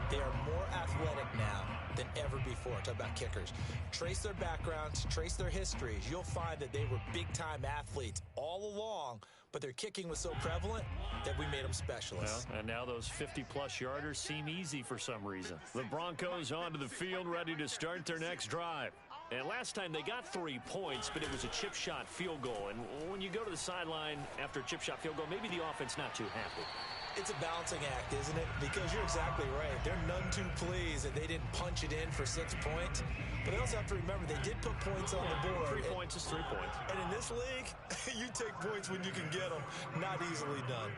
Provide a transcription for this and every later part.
They are more athletic now than ever before. Talk about kickers. Trace their backgrounds, trace their histories. You'll find that they were big-time athletes all along, but their kicking was so prevalent that we made them specialists. Well, and now those 50-plus yarders seem easy for some reason. The Broncos onto the field, ready to start their next drive. And last time they got 3 points, but it was a chip shot field goal. And when you go to the sideline after a chip shot field goal, maybe the offense not too happy. It's a balancing act, isn't it? Because you're exactly right. They're none too pleased that they didn't punch it in for 6 points. But they also have to remember they did put points on the board. 3 points is 3 points. And in this league, you take points when you can get them. Not easily done.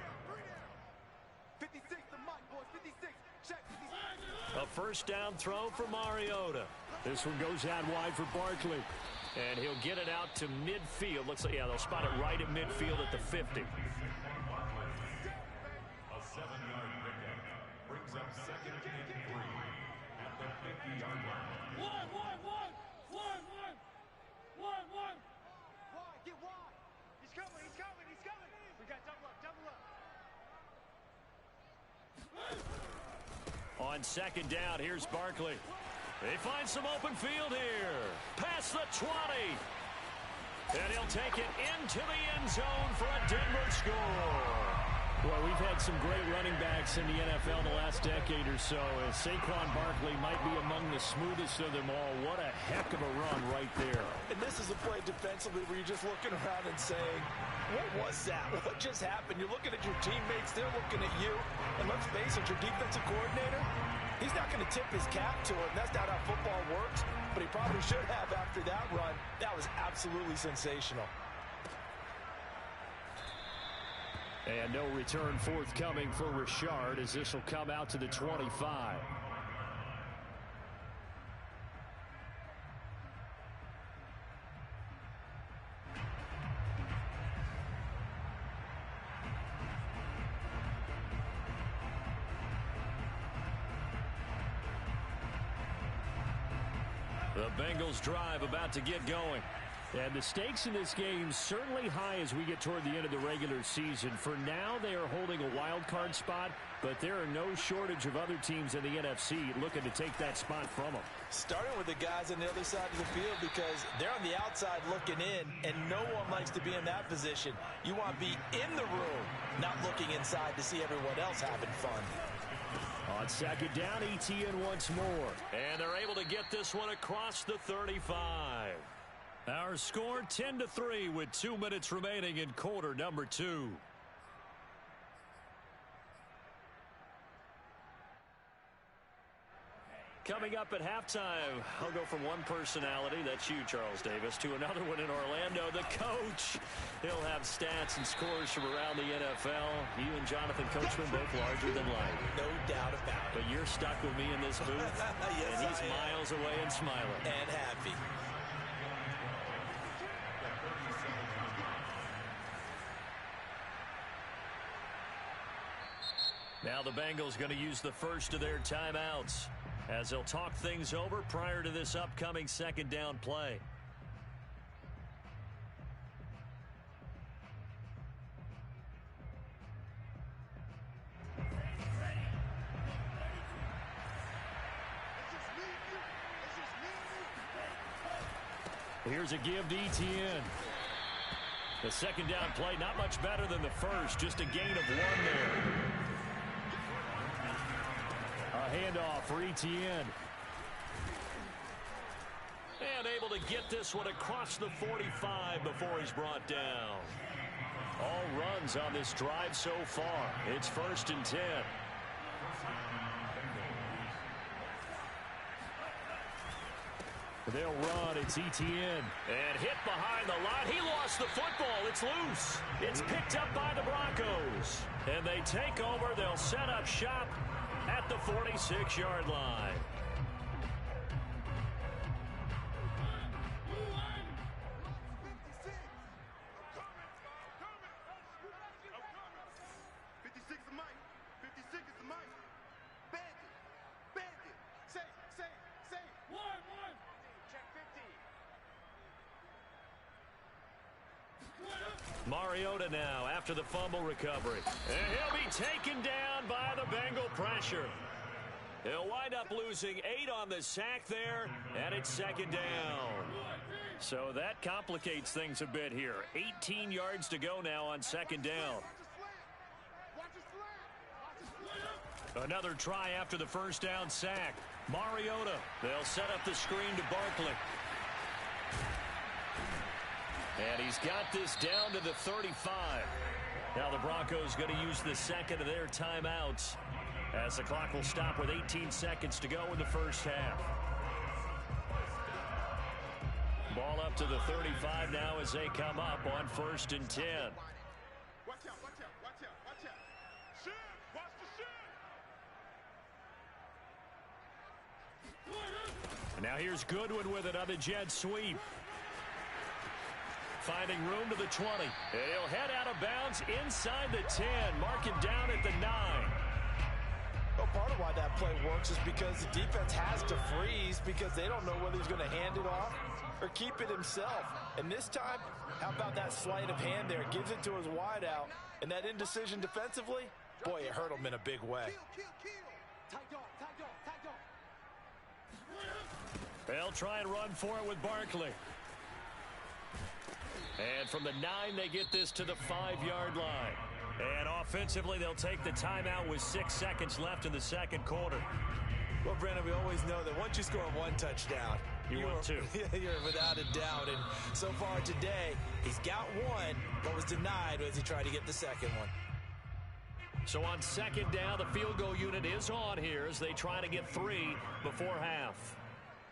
56, the mic, boys. 56. Check. 56. A first down throw for Mariota. This one goes out wide for Barkley. And he'll get it out to midfield. Looks like, yeah, they'll spot it right at midfield at the 50. A 7-yard pickup brings up second and 3 at the 50-yard line. One. Wide, get wide. He's coming. We got double up. On second down, here's Barkley. They find some open field here. Past the 20. And he'll take it into the end zone for a Denver score. Well, we've had some great running backs in the NFL the last decade or so. And Saquon Barkley might be among the smoothest of them all. What a heck of a run right there. And this is a play defensively where you're just looking around and saying, what was that? What just happened? You're looking at your teammates. They're looking at you. And let's face it, your defensive coordinator, he's not going to tip his cap to it. That's not how football works. But he probably should have after that run. That was absolutely sensational. And no return forthcoming for Richard as this will come out to the 25. The Bengals drive about to get going. And the stakes in this game certainly high as we get toward the end of the regular season. For now, they are holding a wild card spot, but there are no shortage of other teams in the NFC looking to take that spot from them. Starting with the guys on the other side of the field because they're on the outside looking in, and no one likes to be in that position. You want to be in the room, not looking inside to see everyone else having fun. On second down, Etienne once more. And they're able to get this one across the 35. Our score 10-3 with 2 minutes remaining in quarter number 2. Coming up at halftime, I'll go from one personality, that's you, Charles Davis, to another one in Orlando, the coach. He'll have stats and scores from around the NFL. You and Jonathan Coachman both larger than life. No doubt about it. But you're stuck with me in this booth, yes, and he's miles away and smiling. And happy. Now the Bengals going to use the first of their timeouts as they'll talk things over prior to this upcoming second down play. Here's a give to Etienne. The second down play, not much better than the first, just a gain of 1 there. A handoff for Etienne. And able to get this one across the 45 before he's brought down. All runs on this drive so far. It's 1st and 10. They'll run. It's Etienne. And hit behind the line. He lost the football. It's loose. It's picked up by the Broncos. And they take over. They'll set up shop at the 46-yard line. Mariota now after the fumble recovery. And he'll be taken down by the Bengal pressure. He'll wind up losing 8 on the sack there, and it's second down. So that complicates things a bit here. 18 yards to go now on second down. Another try after the first down sack. Mariota, they'll set up the screen to Barkley. And he's got this down to the 35. Now the Broncos going to use the second of their timeouts as the clock will stop with 18 seconds to go in the first half. Ball up to the 35 now as they come up on 1st and 10. Watch out, watch out, watch out, watch out. Shoot, watch the shoot. And now here's Goodwin with it on the jet sweep. Finding room to the 20. And he'll head out of bounds inside the 10. Mark him down at the 9. Well, part of why that play works is because the defense has to freeze because they don't know whether he's going to hand it off or keep it himself. And this time, how about that sleight of hand there? Gives it to his wideout. And that indecision defensively, boy, it hurt him in a big way. Tight dog, tight dog, tight dog. They'll try and run for it with Barkley. And from the 9, they get this to the 5-yard line. And offensively, they'll take the timeout with 6 seconds left in the second quarter. Well, Brandon, we always know that once you score 1 touchdown, you win 2. You're without a doubt. And so far today, he's got 1, but was denied as he tried to get the second one. So on second down, the field goal unit is on here as they try to get 3 before half.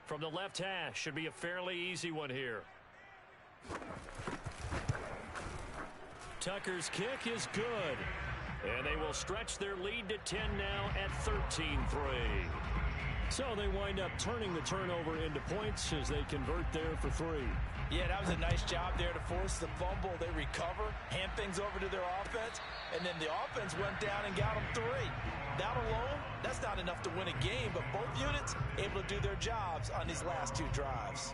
From the left hash, should be a fairly easy one here. Tucker's kick is good. And they will stretch their lead to 10 now at 13-3. So they wind up turning the turnover into points as they convert there for 3. Yeah, that was a nice job there to force the fumble. They recover, hand things over to their offense, and then the offense went down and got them 3. That alone, that's not enough to win a game, but both units able to do their jobs on these last 2 drives.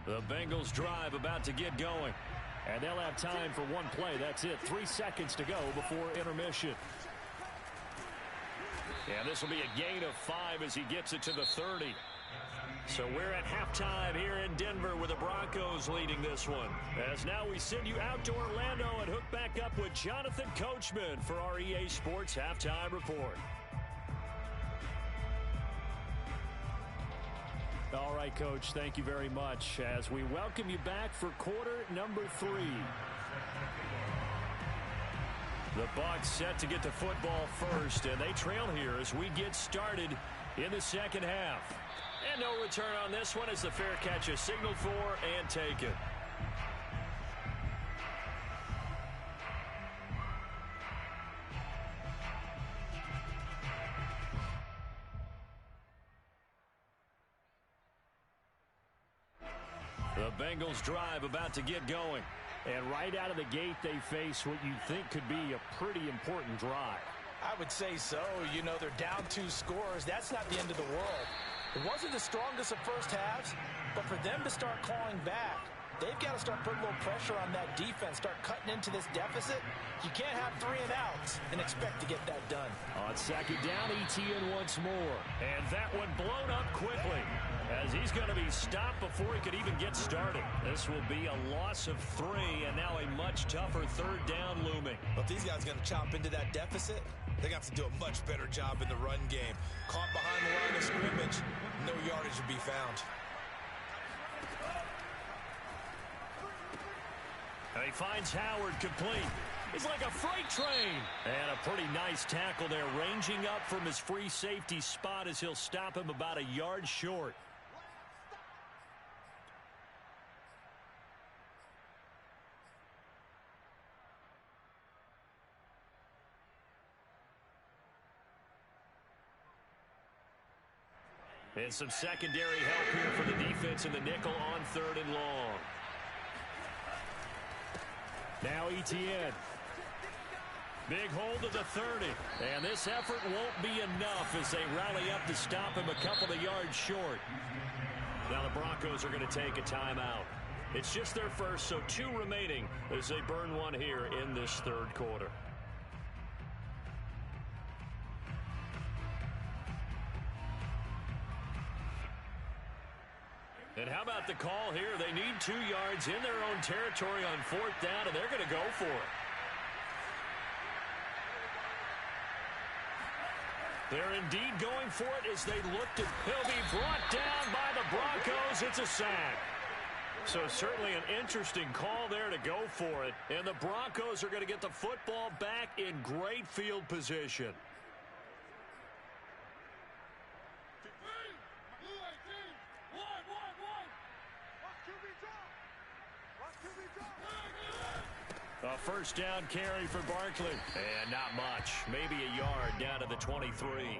The Bengals drive about to get going. And they'll have time for 1 play. That's it. 3 seconds to go before intermission. And this will be a gain of 5 as he gets it to the 30. So we're at halftime here in Denver with the Broncos leading this one. As now we send you out to Orlando and hook back up with Jonathan Coachman for our EA Sports Halftime Report. All right, Coach, thank you very much as we welcome you back for quarter number 3. The Bucs set to get the football first, and they trail here as we get started in the second half. And no return on this one as the fair catch is signaled for and taken. The Bengals drive about to get going. And right out of the gate, they face what you think could be a pretty important drive. I would say so. You know, they're down 2 scores. That's not the end of the world. It wasn't the strongest of first halves, but for them to start clawing back, they've got to start putting a little pressure on that defense, start cutting into this deficit. You can't have 3 and outs and expect to get that done. On second down, ETN once more. And that one blown up quickly as he's going to be stopped before he could even get started. This will be a loss of 3 and now a much tougher third down looming. But if these guys are going to chop into that deficit, they're going to have to do a much better job in the run game. Caught behind the line of scrimmage, no yardage will be found. And he finds Howard complete. He's like a freight train. And a pretty nice tackle there, ranging up from his free safety spot as he'll stop him about a yard short. And some secondary help here for the defense in the nickel on 3rd and long. Now ETN. Big hold of the 30. And this effort won't be enough as they rally up to stop him a couple of yards short. Now the Broncos are going to take a timeout. It's just their first, so 2 remaining as they burn one here in this third quarter. And how about the call here? They need 2 yards in their own territory on 4th down, and they're going to go for it. They're indeed going for it as they look to... He'll be brought down by the Broncos. It's a sack. So certainly an interesting call there to go for it. And the Broncos are going to get the football back in great field position. A first down carry for Barkley. And not much. Maybe a yard down to the 23.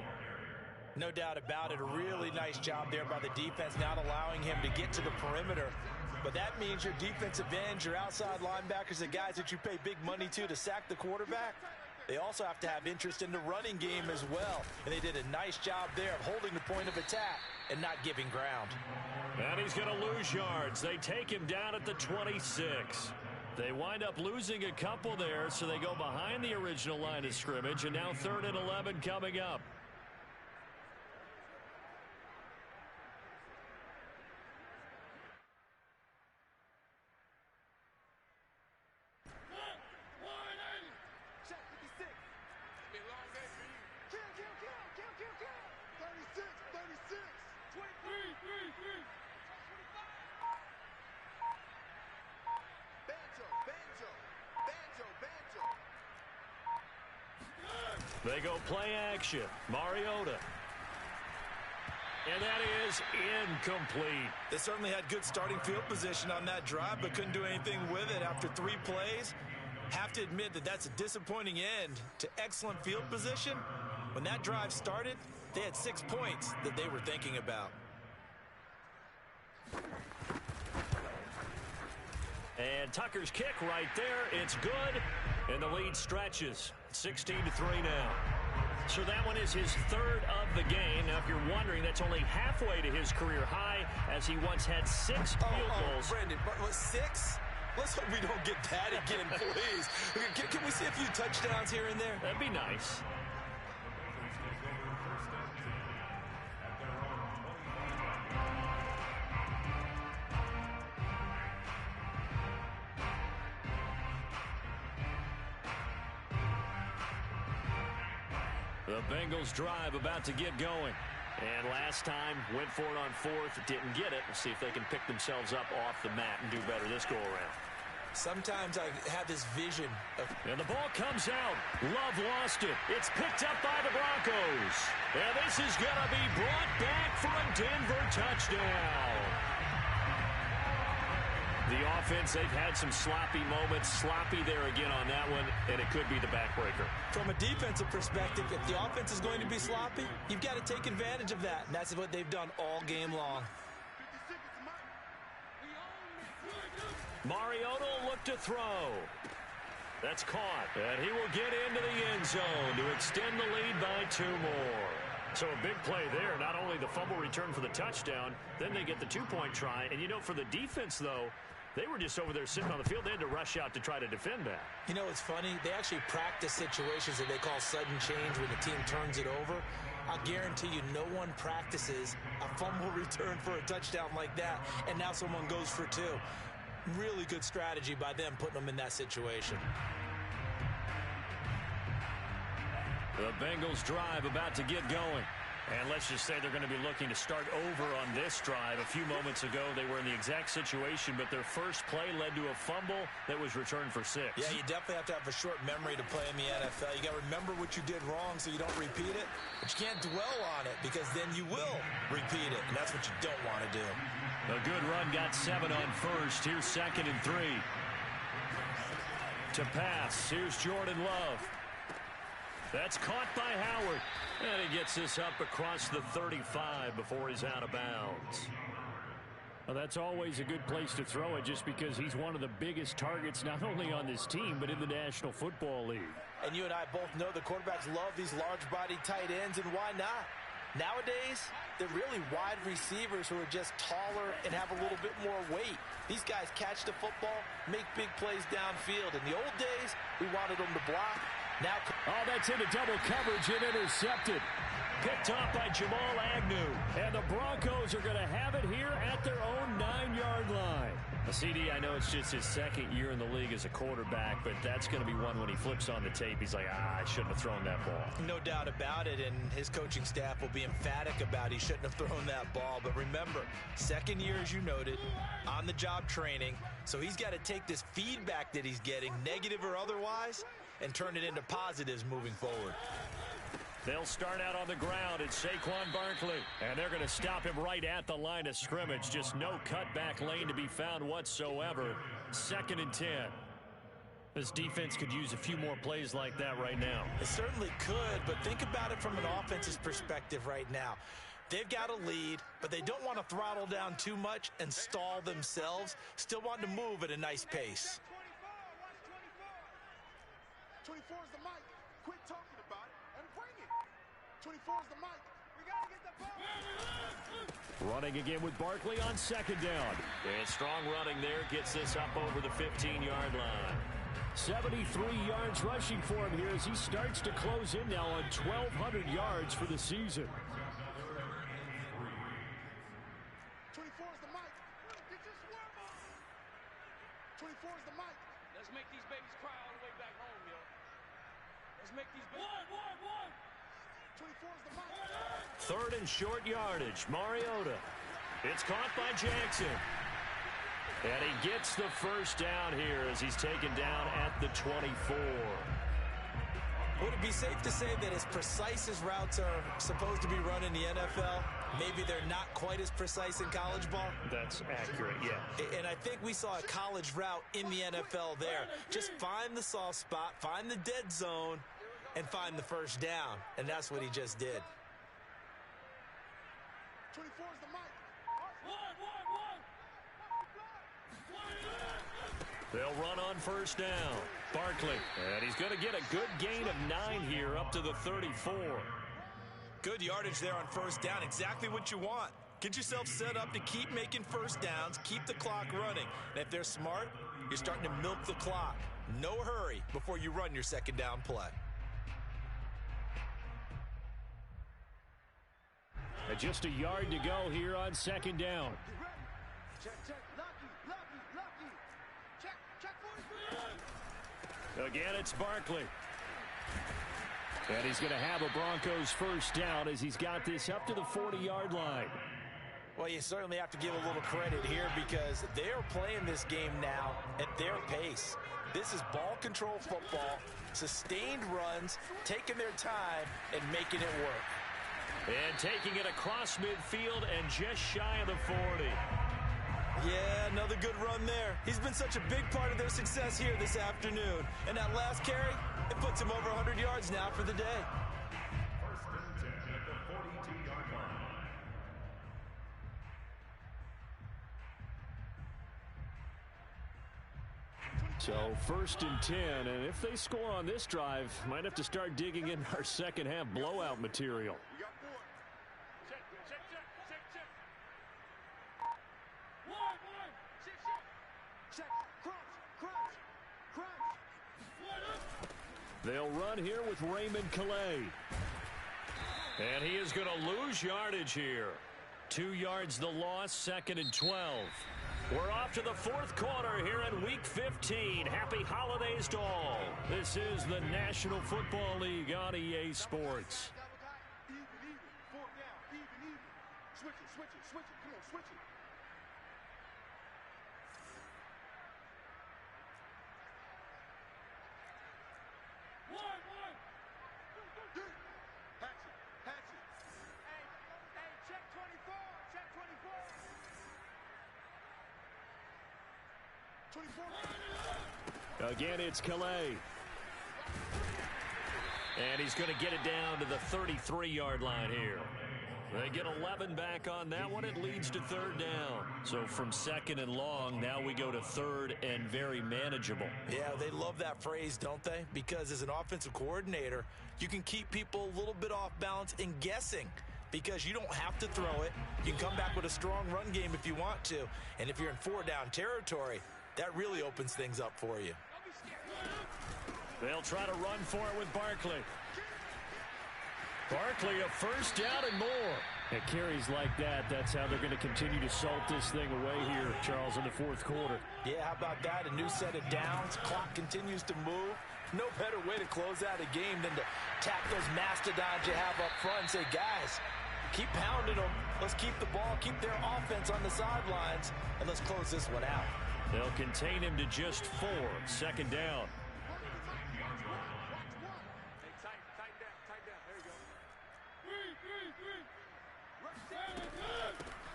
No doubt about it. A really nice job there by the defense, not allowing him to get to the perimeter. But that means your defensive ends, your outside linebackers, the guys that you pay big money to sack the quarterback, they also have to have interest in the running game as well. And they did a nice job there of holding the point of attack and not giving ground. And he's going to lose yards. They take him down at the 26. They wind up losing a couple there, so they go behind the original line of scrimmage, and now 3rd and 11 coming up. They go play action. Mariota. And that is incomplete. They certainly had good starting field position on that drive, but couldn't do anything with it after 3 plays. Have to admit that that's a disappointing end to excellent field position. When that drive started, they had 6 points that they were thinking about. And Tucker's kick right there. It's good. And the lead stretches. 16-3 now. So that one is his 3rd of the game. Now, if you're wondering, that's only halfway to his career high, as he once had 6 field goals. Brandon, but 6? Let's hope we don't get that again, please. Can we see a few touchdowns here and there? That'd be nice. The Bengals drive about to get going. And last time, went for it on 4th, didn't get it. We'll see if they can pick themselves up off the mat and do better this go-around. Sometimes I have this vision of... And the ball comes out. Love lost it. It's picked up by the Broncos. And this is going to be brought back for a Denver touchdown. The offense, they've had some sloppy moments. Sloppy there again on that one, and it could be the backbreaker. From a defensive perspective, if the offense is going to be sloppy, you've got to take advantage of that. And that's what they've done all game long. Mariota will look to throw. That's caught. And he will get into the end zone to extend the lead by 2 more. So a big play there. Not only the fumble return for the touchdown, then they get the 2-point try. And, you know, for the defense, though, they were just over there sitting on the field. They had to rush out to try to defend that. You know, it's funny. They actually practice situations that they call sudden change when the team turns it over. I'll guarantee you no one practices a fumble return for a touchdown like that, and now someone goes for 2. Really good strategy by them putting them in that situation. The Bengals drive about to get going. And let's just say they're going to be looking to start over on this drive. A few moments ago, they were in the exact situation, but their first play led to a fumble that was returned for 6. Yeah, you definitely have to have a short memory to play in the NFL. You got to remember what you did wrong so you don't repeat it. But you can't dwell on it because then you will repeat it, and that's what you don't want to do. A good run got 7 on first. Here's 2nd and 3. To pass, here's Jordan Love. That's caught by Howard. And he gets this up across the 35 before he's out of bounds. Well, that's always a good place to throw it just because he's one of the biggest targets not only on this team but in the National Football League. And you and I both know the quarterbacks love these large-bodied tight ends, and why not? Nowadays, they're really wide receivers who are just taller and have a little bit more weight. These guys catch the football, make big plays downfield. In the old days, we wanted them to block. Now, oh, that's into double coverage and intercepted. Picked off by Jamal Agnew. And the Broncos are going to have it here at their own 9-yard line. CD, I know it's just his second year in the league as a quarterback, but that's going to be one when he flips on the tape. He's like, I shouldn't have thrown that ball. No doubt about it, and his coaching staff will be emphatic about he shouldn't have thrown that ball. But remember, second year, as you noted, on-the-job training, so he's got to take this feedback that he's getting, negative or otherwise, and turn it into positives moving forward. They'll start out on the ground. It's Saquon Barkley. And they're going to stop him right at the line of scrimmage. Just no cutback lane to be found whatsoever. 2nd and 10. This defense could use a few more plays like that right now. It certainly could, but think about it from an offense's perspective right now. They've got a lead, but they don't want to throttle down too much and stall themselves. Still want to move at a nice pace. 24 is the mic. Quit talking about it and bring it. 24 is the mic. We got to get the ball. Running again with Barkley on 2nd down. And strong running there gets this up over the 15-yard line. 73 yards rushing for him here as he starts to close in now on 1,200 yards for the season. 24 is the mic. Get your swerve on. 24 is the mic. Let's make these babies cry all the way back home, yo. Let's make these babies... 24 is the mic. 3rd and short yardage. Mariota. It's caught by Jackson. And he gets the first down here as he's taken down at the 24. Would it be safe to say that as precise as routes are supposed to be run in the NFL, maybe they're not quite as precise in college ball? That's accurate, yeah. And I think we saw a college route in the NFL there. Just find the soft spot, find the dead zone, and find the first down. And that's what he just did. 24 is the mic. They'll run on first down. Barkley. And he's going to get a good gain of 9 here up to the 34. Good yardage there on first down. Exactly what you want. Get yourself set up to keep making first downs, keep the clock running. And if they're smart, you're starting to milk the clock. No hurry before you run your 2nd down play. And just a yard to go here on 2nd down. Check, check. Lucky. Check 43. Again, it's Barkley. And he's going to have a Broncos first down as he's got this up to the 40-yard line. Well, you certainly have to give a little credit here because they're playing this game now at their pace. This is ball control football, sustained runs, taking their time and making it work. And taking it across midfield and just shy of the 40. Yeah, another good run there. He's been such a big part of their success here this afternoon. And that last carry, it puts him over 100 yards now for the day. 1st and 10 at the 42-yard line. So 1st and 10, and if they score on this drive, might have to start digging in our second half blowout material. We got 4. Check. Check. Crunch. They'll run here with Raymond Calais. And he is going to lose yardage here. 2 yards the loss, 2nd and 12. We're off to the 4th quarter here in Week 15. Happy holidays to all. This is the National Football League on EA Sports. Even. 4th down. Even. Switch it. Come on, switch it. Hey, check 24. Check 24. 24. Again, it's Calais. And he's going to get it down to the 33-yard line here. They get 11 back on that one. It leads to 3rd down. So from 2nd and long, now we go to 3rd and very manageable. Yeah, they love that phrase, don't they? Because as an offensive coordinator, you can keep people a little bit off balance and guessing. because you don't have to throw it. You can come back with a strong run game if you want to. And if you're in 4-down territory, that really opens things up for you. They'll try to run for it with Barkley. Barkley, a first down and more. At carries like that, that's how they're going to continue to salt this thing away here, Charles, in the fourth quarter. Yeah, how about that? A new set of downs. Clock continues to move. No better way to close out a game than to tap those mastodons you have up front and say, guys, keep pounding them. Let's keep the ball, keep their offense on the sidelines, and let's close this one out. They'll contain him to just 4. Second down.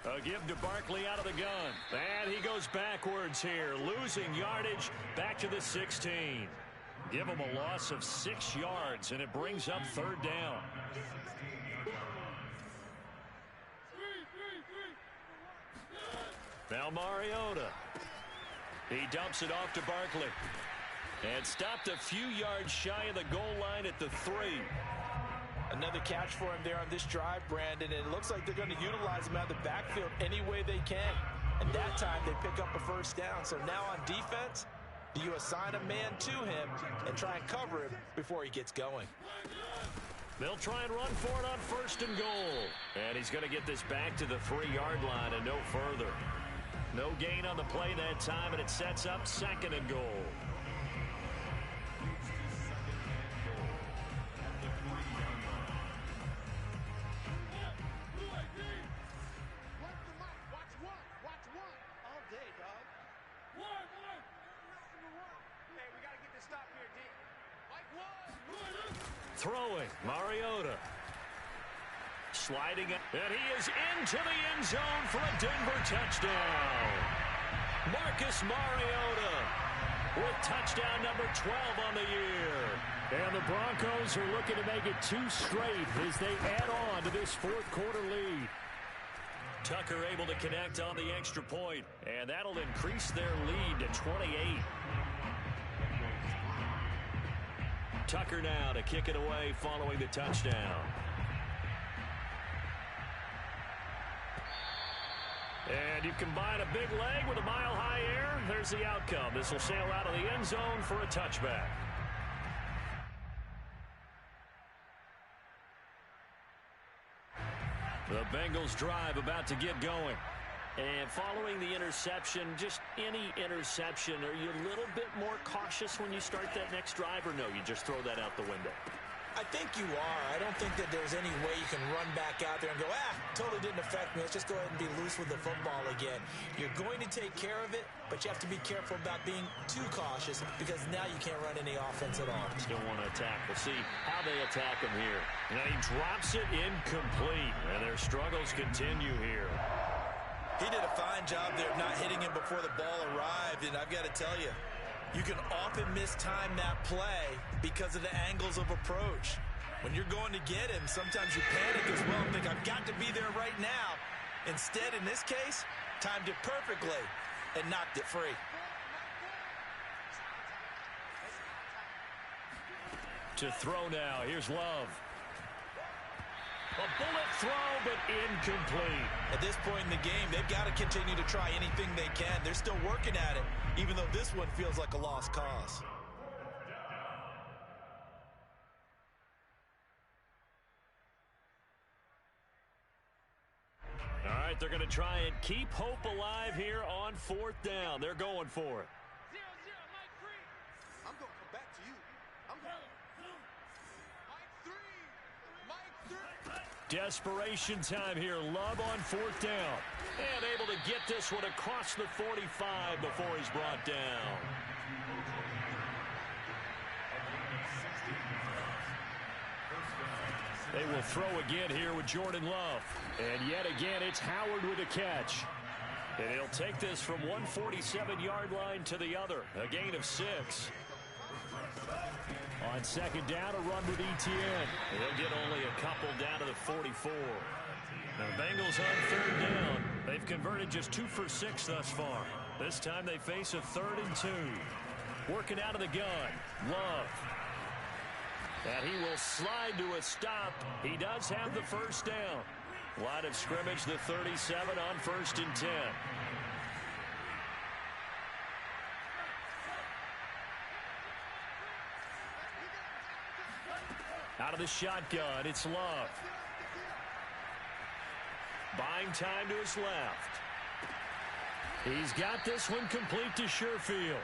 A give to Barkley out of the gun. And he goes backwards here, losing yardage back to the 16. Give him a loss of 6 yards, and it brings up third down. Now Mariota. He dumps it off to Barkley. And stopped a few yards shy of the goal line at the 3. Another catch for him there on this drive, Brandon, and it looks like they're going to utilize him out of the backfield any way they can. And that time they pick up a first down. So now on defense, do you assign a man to him and try and cover him before he gets going? They'll try and run for it on first and goal. And he's going to get this back to the 3-yard line and no further. No gain on the play that time, and it sets up second and goal. Throwing, Mariota. Sliding, and he is into the end zone for a Denver touchdown. Marcus Mariota with touchdown number 12 on the year. And the Broncos are looking to make it 2 straight as they add on to this fourth quarter lead. Tucker able to connect on the extra point, and that'll increase their lead to 28. Tucker now to kick it away following the touchdown. And you combine a big leg with a mile-high air, there's the outcome. This will sail out of the end zone for a touchback. The Bengals drive about to get going. And following the interception, just any interception, are you a little bit more cautious when you start that next drive, or no, you just throw that out the window? I think you are. I don't think that there's any way you can run back out there and go, totally didn't affect me. Let's just go ahead and be loose with the football again. You're going to take care of it, but you have to be careful about being too cautious because now you can't run any offense at all. Still want to attack. We'll see how they attack him here. And he drops it incomplete, and their struggles continue here. He did a fine job there of not hitting him before the ball arrived, and I've got to tell you, you can often mistime that play because of the angles of approach. When you're going to get him, sometimes you panic as well and think, I've got to be there right now. Instead, in this case, timed it perfectly and knocked it free. To throw now, here's Love. A bullet throw, but incomplete. At this point in the game, they've got to continue to try anything they can. They're still working at it, even though this one feels like a lost cause. All right, they're going to try and keep hope alive here on 4th down. They're going for it. 0-0, Mike 3. I'm going to come back to you. I'm going Mike 3. Desperation time here. Love on 4th down. And able to get this one across the 45 before he's brought down. They will throw again here with Jordan Love. And yet again, it's Howard with a catch. And he'll take this from 147-yard line to the other. A gain of 6. On 2nd down, a run with Etienne. He'll get only a couple down to the 44. Now, the Bengals on 3rd down. They've converted just 2 for 6 thus far. This time they face a 3rd and 2. Working out of the gun. Love. And he will slide to a stop. He does have the first down. Line of scrimmage, the 37 on 1st and 10. Out of the shotgun, it's Love. Buying time to his left. He's got this one complete to Sherfield.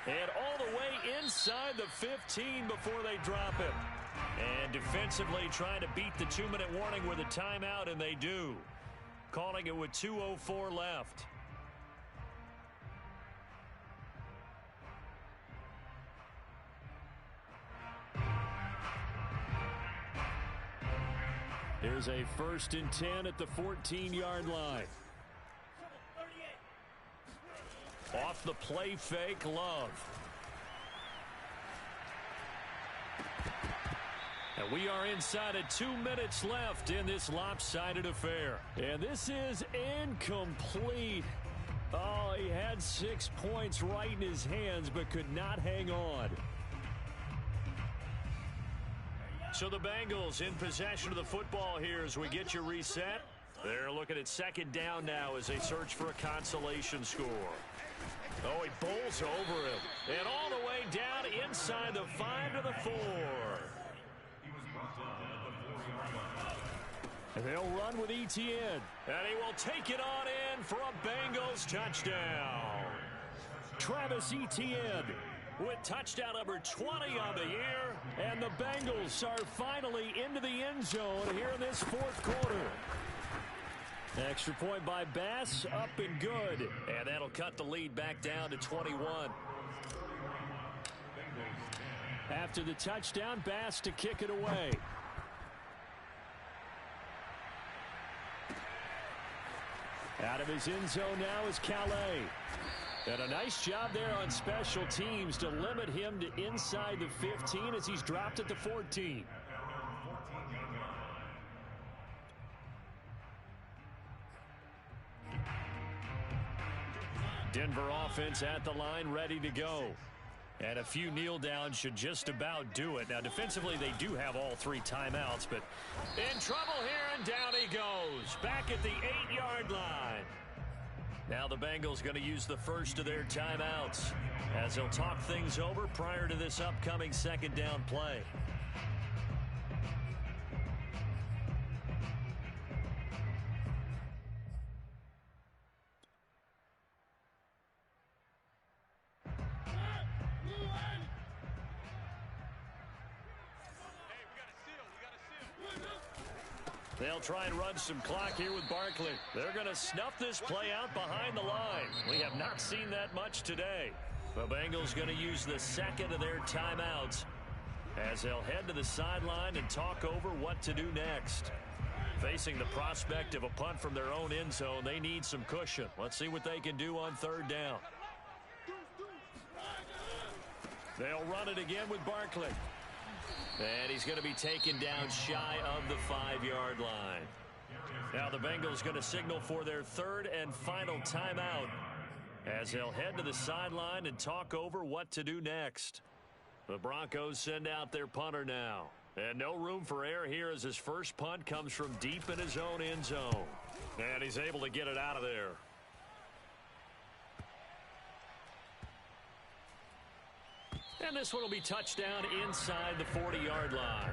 And all the way inside the 15 before they drop him. And defensively trying to beat the 2-minute warning with a timeout, and they do. Calling it with 2:04 left. Here's a 1st and 10 at the 14-yard line. Off the play fake, Love. And we are inside of 2 minutes left in this lopsided affair. And this is incomplete. Oh, he had 6 points right in his hands but could not hang on. So the Bengals in possession of the football here as we get you reset. They're looking at 2nd down now as they search for a consolation score. Oh, he bowls over him. And all the way down inside the 5 to the 4. And they'll run with Etienne. And he will take it on in for a Bengals touchdown. Travis Etienne with touchdown number 20 on the year. And the Bengals are finally into the end zone here in this 4th quarter. Extra point by Bass, up and good. And that'll cut the lead back down to 21. After the touchdown, Bass to kick it away. Out of his end zone now is Calais. And a nice job there on special teams to limit him to inside the 15 as he's dropped at the 14. Denver offense at the line, ready to go. And a few kneel downs should just about do it. Now, defensively, they do have all 3 timeouts, but in trouble here, and down he goes. Back at the 8-yard line. Now the Bengals going to use the first of their timeouts as they'll talk things over prior to this upcoming 2nd down play. They'll try and run some clock here with Barkley. They're going to snuff this play out behind the line. We have not seen that much today. The Bengals going to use the 2nd of their timeouts as they'll head to the sideline and talk over what to do next. Facing the prospect of a punt from their own end zone, they need some cushion. Let's see what they can do on 3rd down. They'll run it again with Barkley. And he's going to be taken down shy of the 5-yard line. Now the Bengals going to signal for their 3rd and final timeout as they'll head to the sideline and talk over what to do next. The Broncos send out their punter now. And no room for error here as his first punt comes from deep in his own end zone. And he's able to get it out of there. And this one will be touchdown inside the 40-yard line.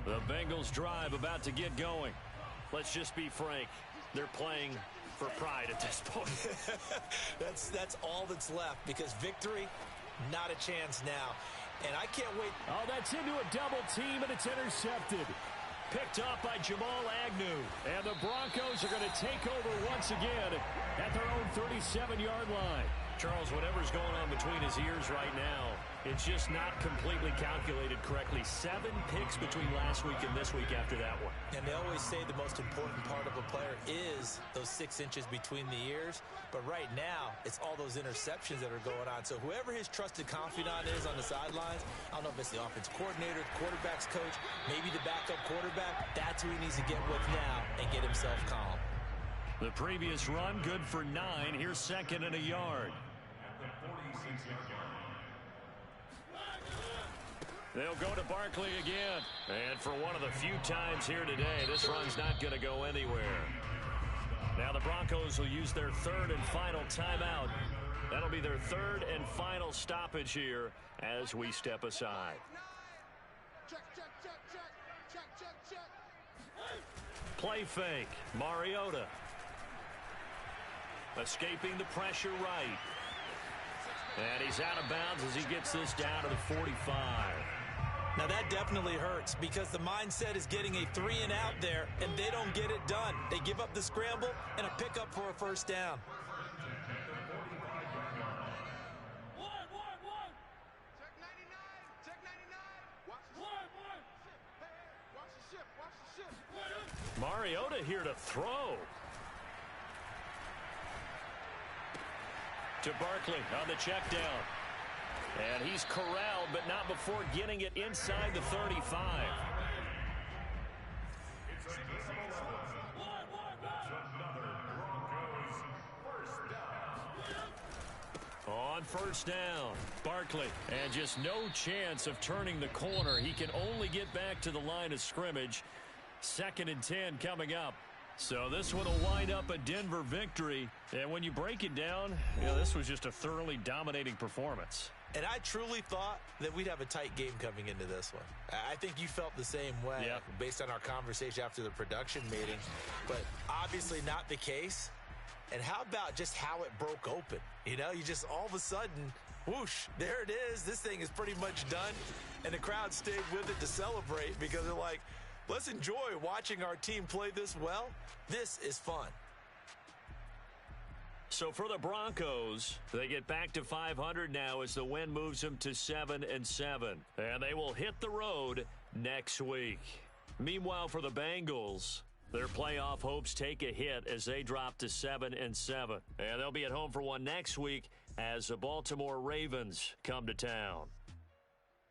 The Bengals drive about to get going. Let's just be frank. They're playing for pride at this point. That's all that's left because victory, not a chance now. And I can't wait. Oh, that's into a double team, and it's intercepted. Picked off by Jamal Agnew. And the Broncos are going to take over once again at their own 37-yard line. Charles, whatever's going on between his ears right now, it's just not completely calculated correctly. 7 picks between last week and this week after that one. And they always say the most important part of a player is those 6 inches between the ears. But right now, it's all those interceptions that are going on. So whoever his trusted confidant is on the sidelines, I don't know if it's the offense coordinator, the quarterback's coach, maybe the backup quarterback, that's who he needs to get with now and get himself calm. The previous run, good for 9. Here's 2nd and a yard. They'll go to Barkley again. And for one of the few times here today, this run's not going to go anywhere. Now the Broncos will use their third and final timeout. That'll be their third and final stoppage here as we step aside. Play fake. Mariota. Escaping the pressure right. And he's out of bounds as he gets this down to the 45. Now that definitely hurts because the mindset is getting a 3 and out there, and they don't get it done. They give up the scramble and a pickup for a first down. Check 99. Check 99. Watch the ship. Watch the ship. Mariota here to throw. To Barkley on the check down. And he's corralled, but not before getting it inside the 35. On first down, Barkley, and just no chance of turning the corner. He can only get back to the line of scrimmage. 2nd and 10 coming up. So this one will wind up a Denver victory. And when you break it down, this was just a thoroughly dominating performance. And I truly thought that we'd have a tight game coming into this one. I think you felt the same way based on our conversation after the production meeting. But obviously not the case. And how about just how it broke open? You just all of a sudden, whoosh, there it is. This thing is pretty much done. And the crowd stayed with it to celebrate because they're like, let's enjoy watching our team play this well. This is fun. So for the Broncos, they get back to 500 now as the win moves them to 7-7. And they will hit the road next week. Meanwhile, for the Bengals, their playoff hopes take a hit as they drop to 7-7. And they'll be at home for one next week as the Baltimore Ravens come to town.